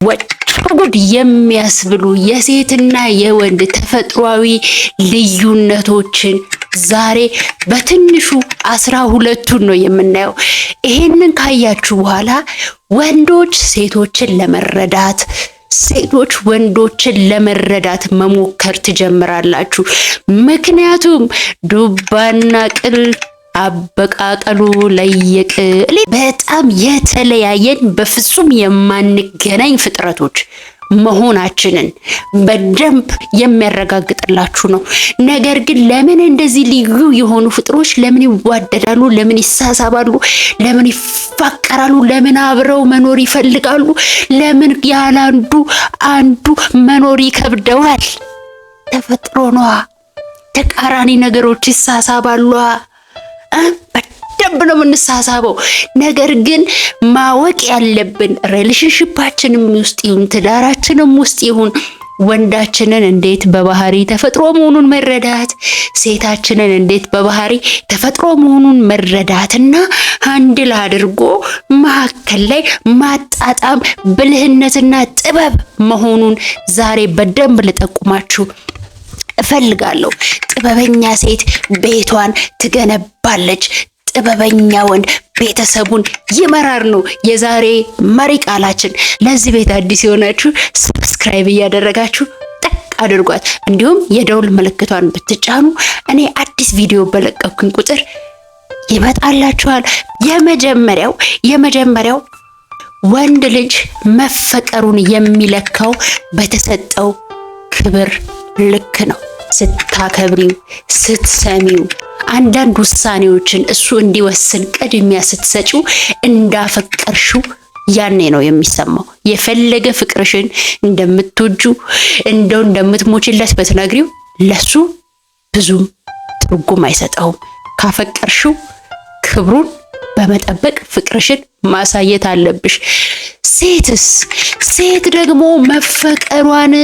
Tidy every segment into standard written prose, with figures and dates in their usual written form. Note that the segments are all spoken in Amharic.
ወጭጉድ የሚያስብሉ የሴትና የወንድ ተፈጥሯዊ ልዩነቶችን ዛሬ በትንሹ 12ቱን ነው የምናየው። ይሄንን ካያችሁ በኋላ ወንዶች ሴቶችን ለመረዳት፣ ሴቶች ወንዶችን ለመረዳት መሞከር ትጀምራላችሁ። ምክንያቱም ዱባና ቅል አበቃቀሉ ለየቅል በጣም የተለያየን በፍጹም የማንገናኝ ፍጥረቶች መሆናችንን በደንብ የሚያረጋግጥላችሁ ነው። ነገር ግን ለምን እንደዚህ ልዩ የሆኑ ፍጥሮች ለምን ይዋደዳሉ? ለምን ይሳሳባሉ? ለምን ይፋቀራሉ? ለምን አብረው መኖር ይፈልጋሉ? ለምን ያላንዱ አንዱ መኖር ይከብደዋል? ተፈጥሮ ነዋ። ተቃራኒ ነገሮች ይሳሳባሉ። በደንብ ነው የምንሳሳበው። ነገር ግን ማወቅ ያለብን ሪሌሽንሺፓችንም ውስጥ ይሁን ትዳራችንም ውስጥ ይሁን ወንዳችንን እንዴት በባህሪ ተፈጥሮ መሆኑን መረዳት፣ ሴታችንን እንዴት በባህሪ ተፈጥሮ መሆኑን መረዳትና አንድል አድርጎ መሀከል ላይ ማጣጣም ብልህነትና ጥበብ መሆኑን ዛሬ በደንብ ልጠቁማችሁ እፈልጋለሁ። ጥበበኛ ሴት ቤቷን ትገነባለች፣ ጥበበኛ ወንድ ቤተሰቡን ይመራር ነው የዛሬ መሪ ቃላችን። ለዚህ ቤት አዲስ የሆናችሁ ሰብስክራይብ እያደረጋችሁ ጠቅ አድርጓት። እንዲሁም የደውል ምልክቷን ብትጫኑ እኔ አዲስ ቪዲዮ በለቀኩኝ ቁጥር ይመጣላችኋል። የመጀመሪያው ወንድ ልጅ መፈቀሩን የሚለካው በተሰጠው ክብር ልክ ነው። ስታከብሪው፣ ስትሰሚው፣ አንዳንድ ውሳኔዎችን እሱ እንዲወስን ቅድሚያ ስትሰጪው እንዳፈቀርሽው ያኔ ነው የሚሰማው። የፈለገ ፍቅርሽን እንደምትወጁ እንደምትሞችለት በትነግሪው ለሱ ብዙም ትርጉም አይሰጠውም። ካፈቀርሽው ክብሩን በመጠበቅ ፍቅርሽን ማሳየት አለብሽ። ሴት ደግሞ መፈቀሯን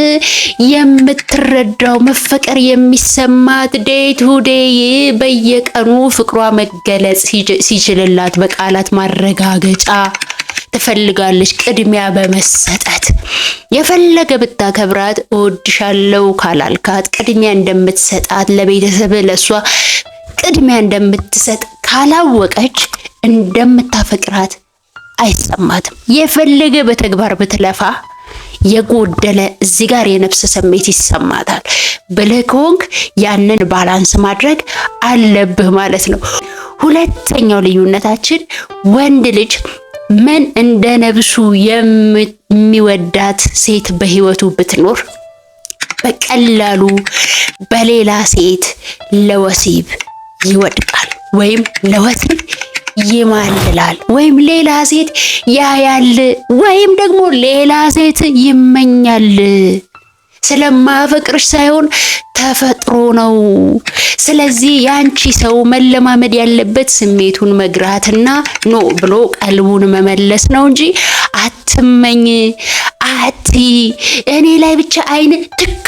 የምትረዳው መፈቀር የሚሰማት ዴይ ቱ ዴይ በየቀኑ ፍቅሯ መገለጽ ሲችልላት በቃላት ማረጋገጫ ትፈልጋለች። ቅድሚያ በመሰጠት የፈለገ ብታከብራት እወድሻለሁ ካላልካት ቅድሚያ እንደምትሰጣት ለቤተሰብ ለሷ ቅድሚያ እንደምትሰጥ ካላወቀች እንደምታፈቅራት አይሰማትም። የፈለገ በተግባር ብትለፋ የጎደለ እዚህ ጋር የነፍስ ስሜት ይሰማታል። ብልህ ከሆንክ ያንን ባላንስ ማድረግ አለብህ ማለት ነው። ሁለተኛው ልዩነታችን ወንድ ልጅ ምን እንደ ነብሱ የሚወዳት ሴት በህይወቱ ብትኖር በቀላሉ በሌላ ሴት ለወሲብ ይወድቃል ወይም ለወሲብ ይማልላል ወይም ሌላ ሴት ያያል ወይም ደግሞ ሌላ ሴት ይመኛል። ስለማፈቅርሽ ሳይሆን ተፈጥሮ ነው። ስለዚህ ያንቺ ሰው መለማመድ ያለበት ስሜቱን መግራትና ኖ ብሎ ቀልቡን መመለስ ነው እንጂ አትመኝ፣ እኔ ላይ ብቻ አይን ትክ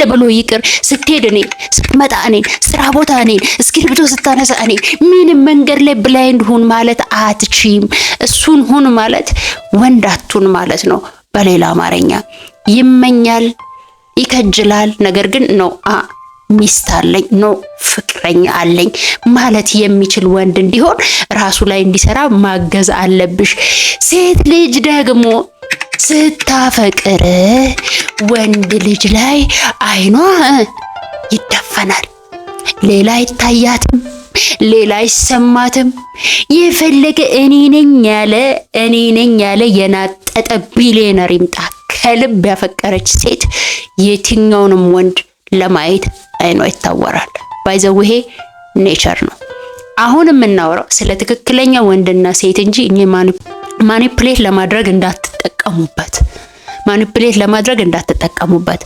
ብሎ ይቅር፣ ስትሄድ እኔን፣ ስትመጣ እኔን፣ ስራ ቦታ እኔን፣ እስክሪብቶ ስታነሳ እኔን፣ ምንም መንገድ ላይ ብላይንድ ሁን ማለት አትችም። እሱን ሁን ማለት ወንድ አትሁን ማለት ነው። በሌላ አማርኛ ይመኛል፣ ይከጅላል፣ ነገር ግን ነው ሚስት አለኝ ነው ፍቅረኛ አለኝ ማለት የሚችል ወንድ እንዲሆን ራሱ ላይ እንዲሰራ ማገዝ አለብሽ። ሴት ልጅ ደግሞ ስታፈቅር ወንድ ልጅ ላይ አይኗ ይደፈናል። ሌላ አይታያትም፣ ሌላ አይሰማትም። የፈለገ እኔ ነኝ ያለ የናጠጠ ቢሊየነር ይምጣ፣ ከልብ ያፈቀረች ሴት የትኛውንም ወንድ ለማየት አይኗ ይታወራል። ባይዘውሄ ኔቸር ነው። አሁን የምናወራው ስለ ትክክለኛ ወንድና ሴት እንጂ ማኒፕሌት ለማድረግ እንዳትጠቀሙበት።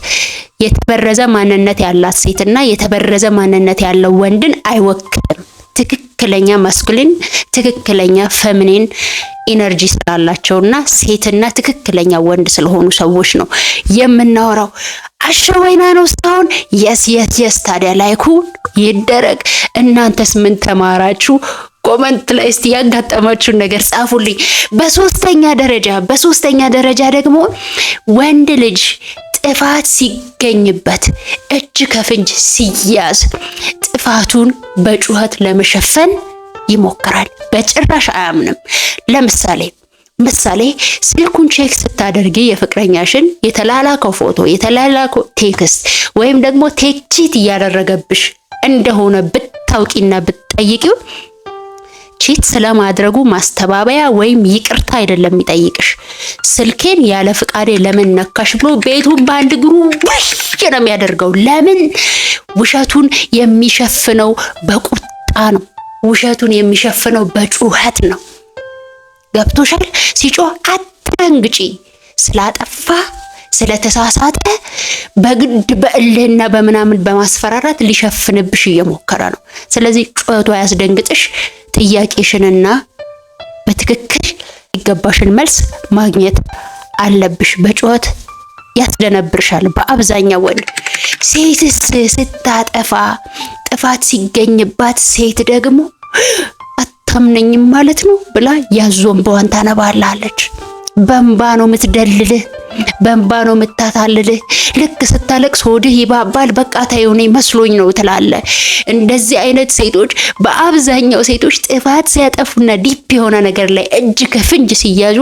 የተበረዘ ማንነት ያላት ሴትና የተበረዘ ማንነት ያለው ወንድን አይወክልም። ትክክለኛ ማስኩሊን፣ ትክክለኛ ፌሚኒን ኢነርጂ ስላላቸውና ሴትና ትክክለኛ ወንድ ስለሆኑ ሰዎች ነው የምናወራው። አሸወይና ነው ሳይሆን የስ ታዲያ ላይኩ ይደረግ። እናንተስ ምን ተማራችሁ? ኮመንት ላይ እስቲ ያጋጠማችሁን ነገር ጻፉልኝ። በሶስተኛ ደረጃ ደግሞ ወንድ ልጅ ጥፋት ሲገኝበት እጅ ከፍንጅ ሲያዝ ጥፋቱን በጩኸት ለመሸፈን ይሞክራል። በጭራሽ አያምንም። ምሳሌ ስልኩን ቼክ ስታደርጊ የፍቅረኛሽን የተላላከው ፎቶ የተላላከው ቴክስት ወይም ደግሞ ቴክቺት እያደረገብሽ እንደሆነ ብታውቂና ብትጠይቂው ቺት ስለማድረጉ ማስተባበያ ወይም ይቅርታ አይደለም የሚጠይቅሽ። ስልኬን ያለ ፍቃዴ ለምን ነካሽ ብሎ ቤቱን በአንድ እግሩ ውሽ ነው የሚያደርገው። ለምን? ውሸቱን የሚሸፍነው በቁጣ ነው። ውሸቱን የሚሸፍነው በጩኸት ነው። ገብቶሻል? ሲጮህ አትደንግጪ። ስላጠፋ ስለተሳሳተ በግድ በእልህና በምናምን በማስፈራራት ሊሸፍንብሽ እየሞከረ ነው። ስለዚህ ጩኸቱ አያስደንግጥሽ። ጥያቄሽንና በትክክል ይገባሽን መልስ ማግኘት አለብሽ። በጩኸት ያስደነብርሻል በአብዛኛው ወንድ። ሴትስ ስታጠፋ ጥፋት ሲገኝባት ሴት ደግሞ አታምነኝም ማለት ነው ብላ ያዞንባዋን ታነባላለች። በእንባ ነው የምትደልልህ፣ በእንባ ነው የምታታልልህ። ልክ ስታለቅስ ሆድህ ይባባል። በቃ ታዩኔ መስሎኝ ነው ትላለ። እንደዚህ አይነት ሴቶች በአብዛኛው ሴቶች ጥፋት ሲያጠፉና ዲፕ የሆነ ነገር ላይ እጅ ከፍንጅ ሲያዙ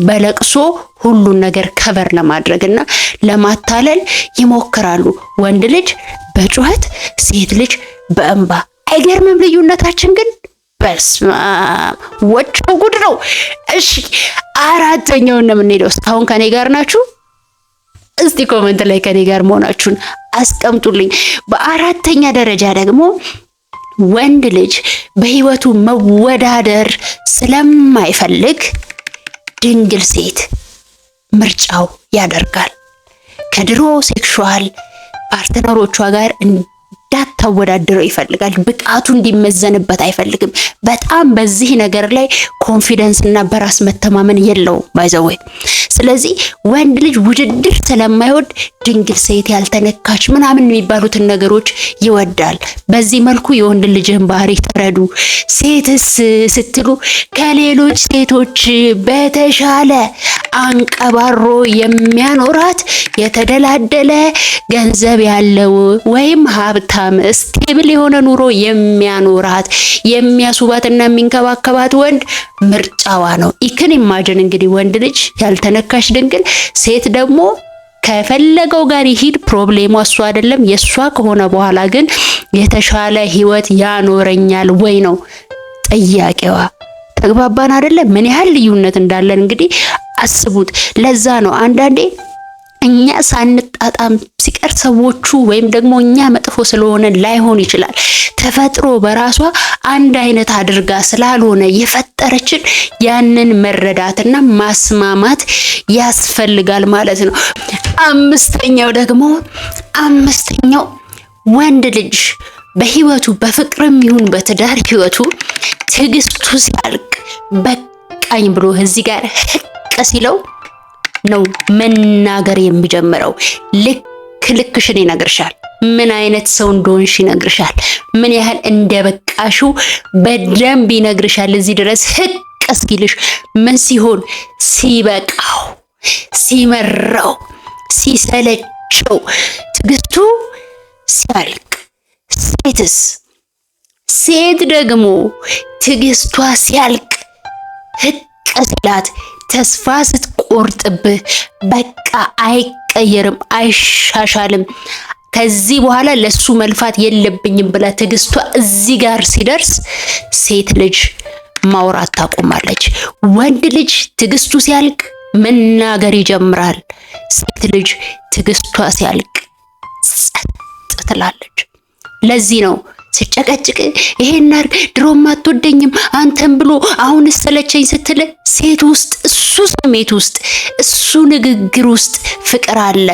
በለቅሶ ሁሉን ነገር ከበር ለማድረግና ለማታለል ይሞክራሉ። ወንድ ልጅ በጩኸት፣ ሴት ልጅ በእንባ። አይገርምም ልዩነታችን ግን? በስመ አብ ወቸው ጉድ ነው። እሺ አራተኛውን ነው የምንሄደው። እስካሁን ከኔ ጋር ናችሁ? እስቲ ኮሜንት ላይ ከኔ ጋር መሆናችሁን አስቀምጡልኝ። በአራተኛ ደረጃ ደግሞ ወንድ ልጅ በህይወቱ መወዳደር ስለማይፈልግ ድንግል ሴት ምርጫው ያደርጋል። ከድሮ ሴክሹዋል ፓርትነሮቿ ጋር እንዳታወዳድረው ይፈልጋል። ብቃቱ እንዲመዘንበት አይፈልግም። በጣም በዚህ ነገር ላይ ኮንፊደንስ እና በራስ መተማመን የለውም ባይዘወይ። ስለዚህ ወንድ ልጅ ውድድር ስለማይወድ ድንግል ሴት ያልተነካች ምናምን የሚባሉትን ነገሮች ይወዳል። በዚህ መልኩ የወንድ ልጅን ባህሪ ተረዱ። ሴትስ ስትሉ ከሌሎች ሴቶች በተሻለ አንቀባሮ የሚያኖራት የተደላደለ ገንዘብ ያለው ወይም ሀብታም ስቴብል የሆነ ኑሮ የሚያኖራት የሚያስውባትና የሚንከባከባት ወንድ ምርጫዋ ነው። ኢክን ኢማጅን እንግዲህ ወንድ ልጅ ያልተነካሽ ድንግል ሴት ደግሞ ከፈለገው ጋር ይሄድ፣ ፕሮብሌሙ እሱ አይደለም። የሷ ከሆነ በኋላ ግን የተሻለ ህይወት ያኖረኛል ወይ ነው ጥያቄዋ። ተግባባን አይደለም? ምን ያህል ልዩነት እንዳለን እንግዲህ አስቡት። ለዛ ነው አንዳንዴ እኛ ሳንጣጣም ሲቀር ሰዎቹ ወይም ደግሞ እኛ መጥፎ ስለሆነ ላይሆን ይችላል። ተፈጥሮ በራሷ አንድ አይነት አድርጋ ስላልሆነ የፈጠረችን ያንን መረዳትና ማስማማት ያስፈልጋል ማለት ነው። አምስተኛው ወንድ ልጅ በህይወቱ በፍቅርም ይሁን በትዳር ህይወቱ ትዕግስቱ ሲያልቅ በቃኝ ብሎ እዚህ ጋር ህቅ ሲለው ነው መናገር የሚጀምረው። ልክሽን ይነግርሻል። ምን አይነት ሰው እንደሆንሽ ይነግርሻል። ምን ያህል እንደበቃሹ በደንብ ይነግርሻል። እዚህ ድረስ ህቅ እስኪልሽ ምን ሲሆን ሲበቃው፣ ሲመራው፣ ሲሰለቸው፣ ትዕግስቱ ሲያልቅ። ሴት ደግሞ ትዕግስቷ ሲያልቅ ህቅ ሲላት ተስፋ ስትቆርጥብህ በቃ አይቀየርም፣ አይሻሻልም፣ ከዚህ በኋላ ለሱ መልፋት የለብኝም ብላ ትዕግስቷ እዚህ ጋር ሲደርስ ሴት ልጅ ማውራት ታቆማለች። ወንድ ልጅ ትዕግስቱ ሲያልቅ መናገር ይጀምራል። ሴት ልጅ ትዕግስቷ ሲያልቅ ጸጥ ትላለች። ለዚህ ነው ስጨቀጭቅ ይሄን አድርግ ድሮም አትወደኝም አንተን ብሎ አሁን ሰለቸኝ ስትል ሴት ውስጥ እሱ ስሜት ውስጥ እሱ ንግግር ውስጥ ፍቅር አለ።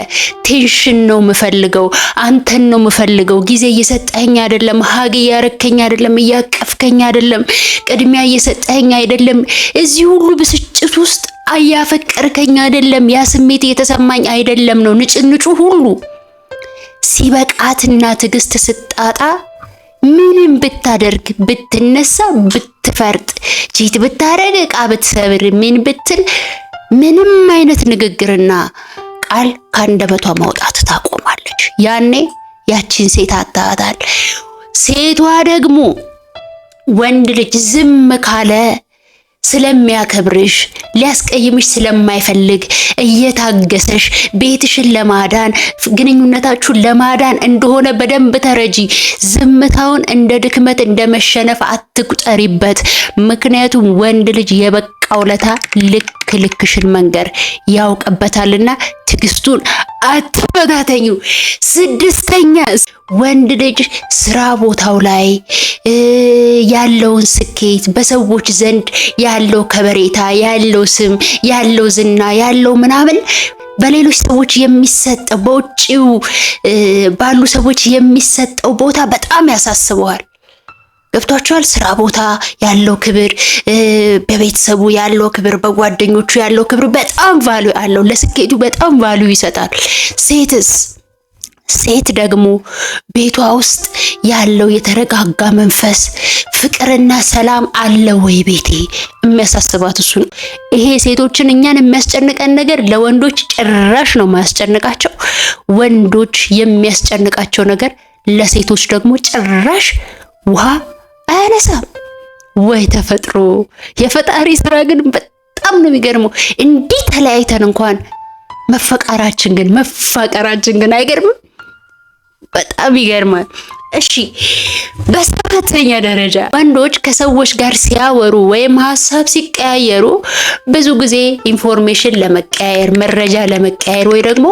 ቴንሽን ነው የምፈልገው፣ አንተን ነው የምፈልገው፣ ጊዜ እየሰጠኸኝ አይደለም፣ ሀግ እያረከኝ አይደለም፣ እያቀፍከኝ አይደለም፣ ቅድሚያ እየሰጠኸኝ አይደለም፣ እዚህ ሁሉ ብስጭት ውስጥ አያፈቀርከኝ አይደለም፣ ያ ስሜት እየተሰማኝ አይደለም ነው ንጭንጩ ሁሉ። ሲበቃትና ትዕግስት ስጣጣ ምንም ብታደርግ ብትነሳ ብትፈርጥ፣ ቺት ብታረግ፣ ዕቃ ብትሰብር፣ ምን ብትል ምንም አይነት ንግግርና ቃል ካንደበቷ ማውጣት ታቆማለች። ያኔ ያቺን ሴት አታታል። ሴቷ ደግሞ ወንድ ልጅ ዝም ካለ ስለሚያከብርሽ ሊያስቀይምሽ ስለማይፈልግ እየታገሰሽ ቤትሽን ለማዳን ግንኙነታችሁን ለማዳን እንደሆነ በደንብ ተረጂ። ዝምታውን እንደ ድክመት እንደ መሸነፍ አትቁጠሪበት። ምክንያቱም ወንድ ልጅ የበቃው ለታ ልክሽን መንገር ያውቅበታልና ትግስቱን አትፈታተኙ። ስድስተኛ ወንድ ልጅ ስራ ቦታው ላይ ያለውን ስኬት፣ በሰዎች ዘንድ ያለው ከበሬታ፣ ያለው ስም፣ ያለው ዝና፣ ያለው ምናምን በሌሎች ሰዎች የሚሰጠው በውጪው ባሉ ሰዎች የሚሰጠው ቦታ በጣም ያሳስበዋል። ገብቷቸዋል። ስራ ቦታ ያለው ክብር፣ በቤተሰቡ ያለው ክብር፣ በጓደኞቹ ያለው ክብር በጣም ቫልዩ አለው። ለስኬቱ በጣም ቫልዩ ይሰጣል። ሴት ደግሞ ቤቷ ውስጥ ያለው የተረጋጋ መንፈስ፣ ፍቅርና ሰላም አለ ወይ ቤቴ የሚያሳስባት እሱ ነው። ይሄ ሴቶችን እኛን የሚያስጨንቀን ነገር ለወንዶች ጭራሽ ነው የማያስጨንቃቸው። ወንዶች የሚያስጨንቃቸው ነገር ለሴቶች ደግሞ ጭራሽ ውሃ አያነሳም። ወይ ተፈጥሮ! የፈጣሪ ስራ ግን በጣም ነው የሚገርመው። እንዲህ ተለያይተን እንኳን መፋቀራችን ግን አይገርምም? በጣም ይገርማል። እሺ፣ በሰባተኛ ደረጃ ወንዶች ከሰዎች ጋር ሲያወሩ ወይም ሀሳብ ሲቀያየሩ ብዙ ጊዜ ኢንፎርሜሽን ለመቀያየር፣ መረጃ ለመቀያየር ወይ ደግሞ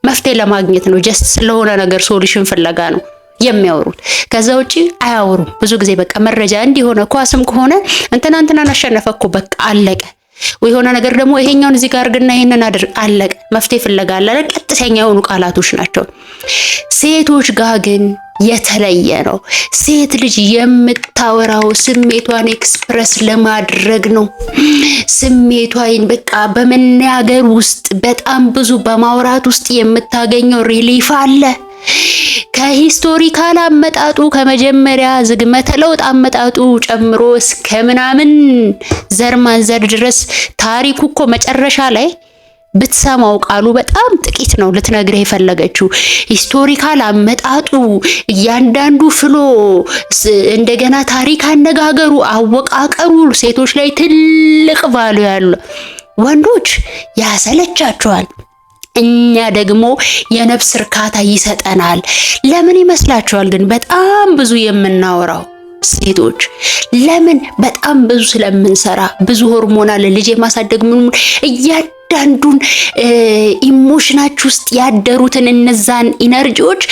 መፍትሄ ለማግኘት ነው። ጀስት ስለሆነ ነገር ሶሉሽን ፍለጋ ነው የሚያወሩት። ከዛ ውጪ አያወሩም። ብዙ ጊዜ በቃ መረጃ እንዲሆነ ኳስም ከሆነ እንትናን አሸነፈ እኮ በቃ አለቀ። ወይ የሆነ ነገር ደግሞ ይሄኛውን እዚህ ጋር ግና ይሄንን አድርግ አለቀ። መፍትሄ ፍለጋ አለ። ቀጥተኛ የሆኑ ቃላቶች ናቸው። ሴቶች ጋር ግን የተለየ ነው። ሴት ልጅ የምታወራው ስሜቷን ኤክስፕረስ ለማድረግ ነው። ስሜቷን በቃ በመናገር ውስጥ በጣም ብዙ በማውራት ውስጥ የምታገኘው ሪሊፍ አለ። ከሂስቶሪካል አመጣጡ ከመጀመሪያ ዝግመተ ለውጥ አመጣጡ ጨምሮ እስከ ምናምን ዘር ማንዘር ድረስ ታሪኩ እኮ መጨረሻ ላይ ብትሰማው ቃሉ በጣም ጥቂት ነው ልትነግርህ የፈለገችው። ሂስቶሪካል አመጣጡ፣ እያንዳንዱ ፍሎ፣ እንደገና ታሪክ አነጋገሩ፣ አወቃቀሩ ሴቶች ላይ ትልቅ ቫልዩ ያለው። ወንዶች ያሰለቻቸዋል። እኛ ደግሞ የነፍስ እርካታ ይሰጠናል። ለምን ይመስላችኋል ግን በጣም ብዙ የምናወራው ሴቶች? ለምን? በጣም ብዙ ስለምንሰራ፣ ብዙ ሆርሞናል፣ ልጅ የማሳደግ ምን እያንዳንዱን ኢሞሽናችሁ ውስጥ ያደሩትን እነዛን ኢነርጂዎች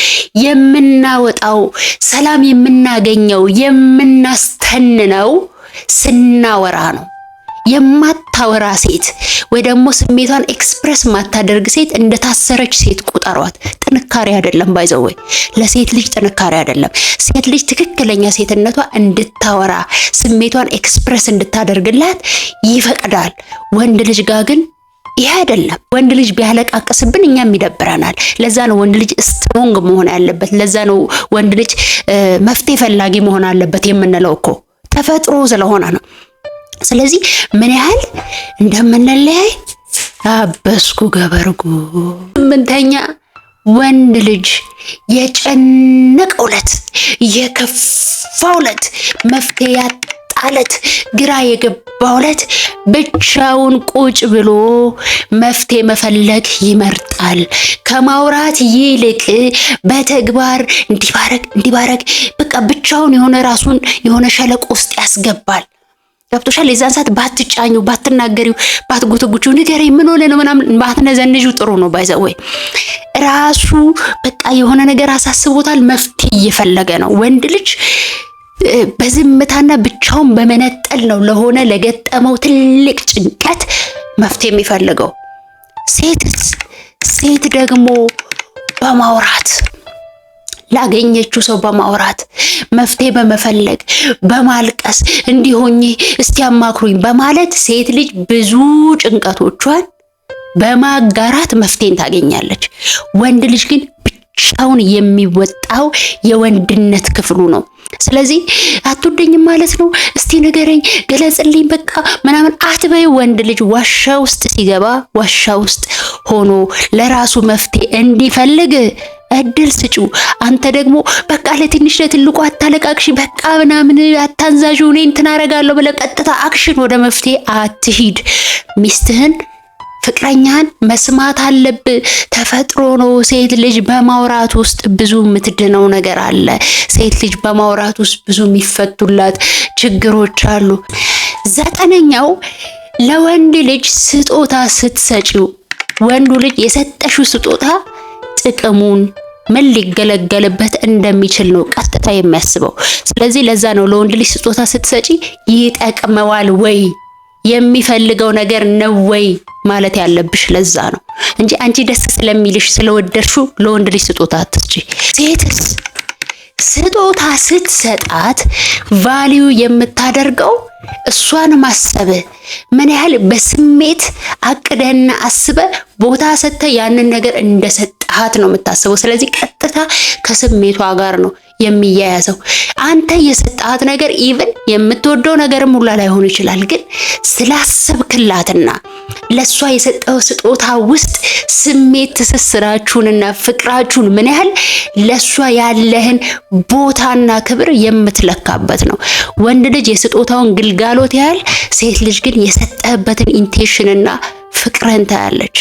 የምናወጣው፣ ሰላም የምናገኘው፣ የምናስተንነው ስናወራ ነው። የማታወራ ሴት ወይ ደግሞ ስሜቷን ኤክስፕረስ ማታደርግ ሴት እንደታሰረች ሴት ቁጠሯት። ጥንካሬ አይደለም፣ ባይዘወይ ለሴት ልጅ ጥንካሬ አይደለም። ሴት ልጅ ትክክለኛ ሴትነቷ እንድታወራ ስሜቷን ኤክስፕረስ እንድታደርግላት ይፈቅዳል። ወንድ ልጅ ጋር ግን ይሄ አይደለም። ወንድ ልጅ ቢያለቃቅስብን እኛም ይደብረናል። ለዛ ነው ወንድ ልጅ ስትሮንግ መሆን ያለበት። ለዛ ነው ወንድ ልጅ መፍትሄ ፈላጊ መሆን አለበት የምንለው እኮ ተፈጥሮ ስለሆነ ነው። ስለዚህ ምን ያህል እንደምንለያይ አበስኩ ገበርጉ። ስምንተኛ ወንድ ልጅ የጨነቀው ዕለት፣ የከፋው ዕለት፣ መፍትሄ ያጣለት፣ ግራ የገባው ዕለት ብቻውን ቁጭ ብሎ መፍትሄ መፈለግ ይመርጣል። ከማውራት ይልቅ በተግባር እንዲባረግ በቃ ብቻውን የሆነ ራሱን የሆነ ሸለቆ ውስጥ ያስገባል። ገብቶሻል? የዛን ሰዓት ባትጫኙ፣ ባትናገሪው፣ ባትጎተጉቹ፣ ንገረኝ ምን ሆነ ነው ምናምን ባትነዘንዡ ጥሩ ነው። ባይዘወይ ራሱ በቃ የሆነ ነገር አሳስቦታል፣ መፍትሄ እየፈለገ ነው። ወንድ ልጅ በዝምታና ብቻውን በመነጠል ነው ለሆነ ለገጠመው ትልቅ ጭንቀት መፍትሄ የሚፈልገው። ሴት ደግሞ በማውራት ላገኘችው ሰው በማውራት መፍትሄ በመፈለግ በማልቀስ እንዲሆኝ እስቲ አማክሩኝ በማለት ሴት ልጅ ብዙ ጭንቀቶቿን በማጋራት መፍትሄን ታገኛለች። ወንድ ልጅ ግን ድርሻውን የሚወጣው የወንድነት ክፍሉ ነው። ስለዚህ አትወደኝም ማለት ነው፣ እስቲ ንገረኝ፣ ገለጽልኝ፣ በቃ ምናምን አትበይ። ወንድ ልጅ ዋሻ ውስጥ ሲገባ ዋሻ ውስጥ ሆኖ ለራሱ መፍትሄ እንዲፈልግ እድል ስጩ። አንተ ደግሞ በቃ ለትንሽ ለትልቁ አታለቃቅሽ፣ በቃ ምናምን አታንዛዥ፣ እኔ እንትን አደርጋለሁ ብለህ ቀጥታ አክሽን ወደ መፍትሄ አትሂድ። ሚስትህን ፍቅረኛን መስማት አለብህ። ተፈጥሮ ነው። ሴት ልጅ በማውራት ውስጥ ብዙ የምትድነው ነገር አለ። ሴት ልጅ በማውራት ውስጥ ብዙ የሚፈቱላት ችግሮች አሉ። 9ኛው ለወንድ ልጅ ስጦታ ስትሰጪው ወንዱ ልጅ የሰጠሽው ስጦታ ጥቅሙን ምን ሊገለገልበት እንደሚችል ነው ቀጥታ የሚያስበው። ስለዚህ ለዛ ነው ለወንድ ልጅ ስጦታ ስትሰጪ ይጠቅመዋል ወይ የሚፈልገው ነገር ነው ወይ ማለት ያለብሽ። ለዛ ነው እንጂ አንቺ ደስ ስለሚልሽ ስለወደድሽው ለወንድ ልጅ ስጦታ አትስጪ። ሴትስ ስጦታ ስትሰጣት ቫልዩ የምታደርገው እሷን ማሰብ ምን ያህል በስሜት አቅደና አስበ ቦታ ሰጥተ ያንን ነገር እንደሰጣት ነው የምታስበው። ስለዚህ ቀጥታ ከስሜቷ ጋር ነው የሚያያዘው። አንተ የሰጣት ነገር ኢቭን የምትወደው ነገር ሙላ ላይሆን ይችላል፣ ግን ስላሰብክላትና ለሷ የሰጠው ስጦታ ውስጥ ስሜት ትስስራችሁንና ፍቅራችሁን ምን ያህል ለሷ ያለህን ቦታና ክብር የምትለካበት ነው። ወንድ ልጅ የስጦታውን ግልጋሎት ያህል፣ ሴት ልጅ ግን የሰጠህበትን ኢንቴንሽንና ፍቅርን ታያለች።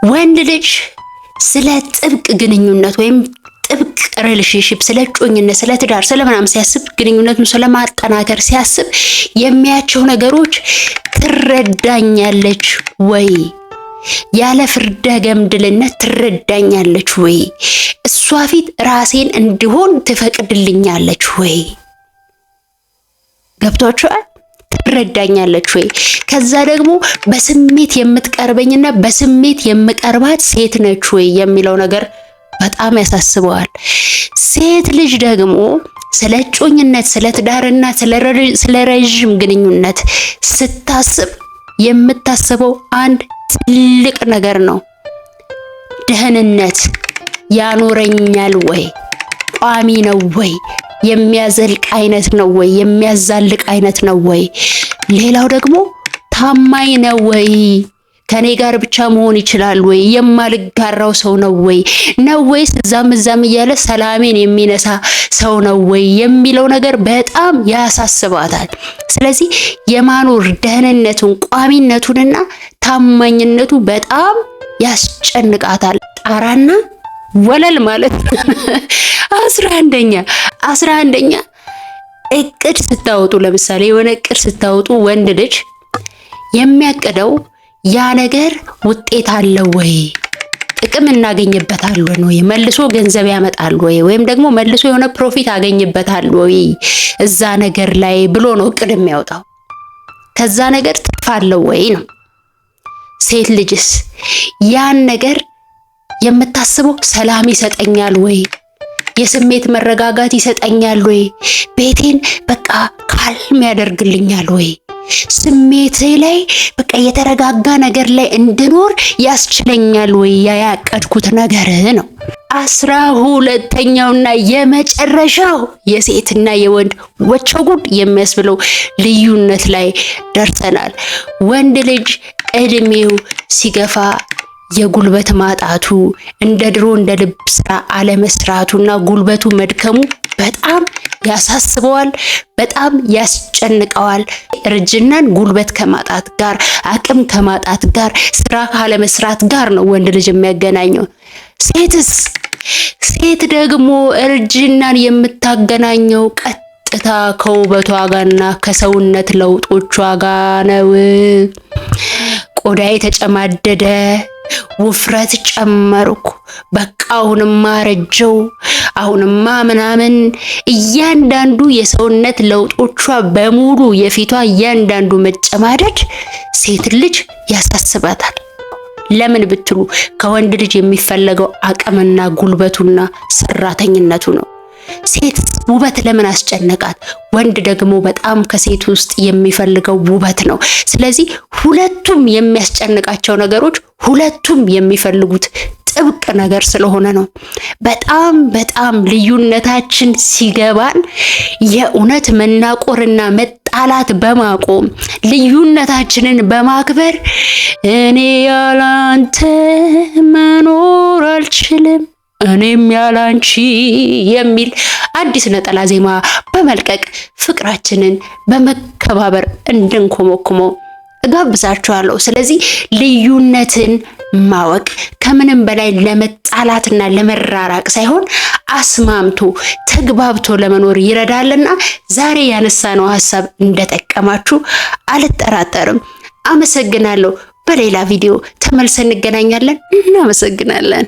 ወንድ ልጅ ስለ ጥብቅ ግንኙነት ወይም ጥብቅ ሪሌሽንሺፕ፣ ስለ ጮኝነት፣ ስለ ትዳር፣ ስለ ምናምን ሲያስብ፣ ግንኙነቱን ስለማጠናከር ሲያስብ የሚያቸው ነገሮች ትረዳኛለች ወይ? ያለ ፍርደ ገምድልነት ትረዳኛለች ወይ? እሷ ፊት ራሴን እንዲሆን ትፈቅድልኛለች ወይ? ገብቷችኋል? ትረዳኛለች ወይ? ከዛ ደግሞ በስሜት የምትቀርበኝና በስሜት የምቀርባት ሴት ነች ወይ የሚለው ነገር በጣም ያሳስበዋል። ሴት ልጅ ደግሞ ስለ እጮኝነት፣ ስለ ትዳርና ስለ ረዥም ግንኙነት ስታስብ የምታስበው አንድ ትልቅ ነገር ነው። ደህንነት ያኖረኛል ወይ? ቋሚ ነው ወይ? የሚያዘልቅ አይነት ነው ወይ? የሚያዛልቅ አይነት ነው ወይ? ሌላው ደግሞ ታማኝ ነው ወይ? ከኔ ጋር ብቻ መሆን ይችላል ወይ? የማልጋራው ሰው ነው ወይ? ነው ወይስ እዛም እያለ ሰላሜን የሚነሳ ሰው ነው ወይ የሚለው ነገር በጣም ያሳስባታል። ስለዚህ የማኖር ደህንነቱን፣ ቋሚነቱንና ታማኝነቱ በጣም ያስጨንቃታል። ጣራና ወለል ማለት 11ኛ እቅድ ስታወጡ፣ ለምሳሌ የሆነ እቅድ ስታወጡ ወንድ ልጅ የሚያቅደው ያ ነገር ውጤት አለው ወይ? ጥቅም እናገኝበታለን ወይ? መልሶ ገንዘብ ያመጣል ወይ? ወይም ደግሞ መልሶ የሆነ ፕሮፊት አገኝበታል ወይ እዛ ነገር ላይ ብሎ ነው እቅድ የሚያወጣው። ከዛ ነገር ትርፋለው ወይ ነው። ሴት ልጅስ ያን ነገር የምታስበው ሰላም ይሰጠኛል ወይ? የስሜት መረጋጋት ይሰጠኛል ወይ? ቤቴን በቃ ካልም ያደርግልኛል ወይ? ስሜቴ ላይ በቃ የተረጋጋ ነገር ላይ እንድኖር ያስችለኛል ወይ? ያቀድኩት ነገር ነው። 12ኛውና የመጨረሻው የሴትና የወንድ ወቸው ጉድ የሚያስብለው ልዩነት ላይ ደርሰናል። ወንድ ልጅ እድሜው ሲገፋ የጉልበት ማጣቱ፣ እንደ ድሮ እንደ ልብ ስራ አለመስራቱና ጉልበቱ መድከሙ በጣም ያሳስበዋል፣ በጣም ያስጨንቀዋል። እርጅናን ጉልበት ከማጣት ጋር፣ አቅም ከማጣት ጋር፣ ስራ ካለመስራት ጋር ነው ወንድ ልጅ የሚያገናኘው። ሴትስ? ሴት ደግሞ እርጅናን የምታገናኘው ቀጥታ ከውበቷ ጋርና ከሰውነት ለውጦቿ ጋር ነው። ቆዳዬ ተጨማደደ፣ ውፍረት ጨመርኩ፣ በቃ አሁንማ ረጀው፣ አሁንማ ምናምን፣ እያንዳንዱ የሰውነት ለውጦቿ በሙሉ የፊቷ እያንዳንዱ መጨማደድ ሴት ልጅ ያሳስባታል። ለምን ብትሉ ከወንድ ልጅ የሚፈለገው አቅምና ጉልበቱና ሰራተኝነቱ ነው። ሴት ውበት ለምን አስጨነቃት? ወንድ ደግሞ በጣም ከሴት ውስጥ የሚፈልገው ውበት ነው። ስለዚህ ሁለቱም የሚያስጨንቃቸው ነገሮች፣ ሁለቱም የሚፈልጉት ጥብቅ ነገር ስለሆነ ነው። በጣም ልዩነታችን ሲገባን የእውነት መናቆርና መጣላት በማቆም ልዩነታችንን በማክበር እኔ ያላንተ መኖር አልችልም እኔም ያላንቺ የሚል አዲስ ነጠላ ዜማ በመልቀቅ ፍቅራችንን በመከባበር እንድንኮመኩመው እጋብዛችኋለሁ። ስለዚህ ልዩነትን ማወቅ ከምንም በላይ ለመጣላትና ለመራራቅ ሳይሆን አስማምቶ ተግባብቶ ለመኖር ይረዳልና ዛሬ ያነሳነው ሐሳብ እንደጠቀማችሁ አልጠራጠርም። አመሰግናለሁ። በሌላ ቪዲዮ ተመልሰን እንገናኛለን። እናመሰግናለን።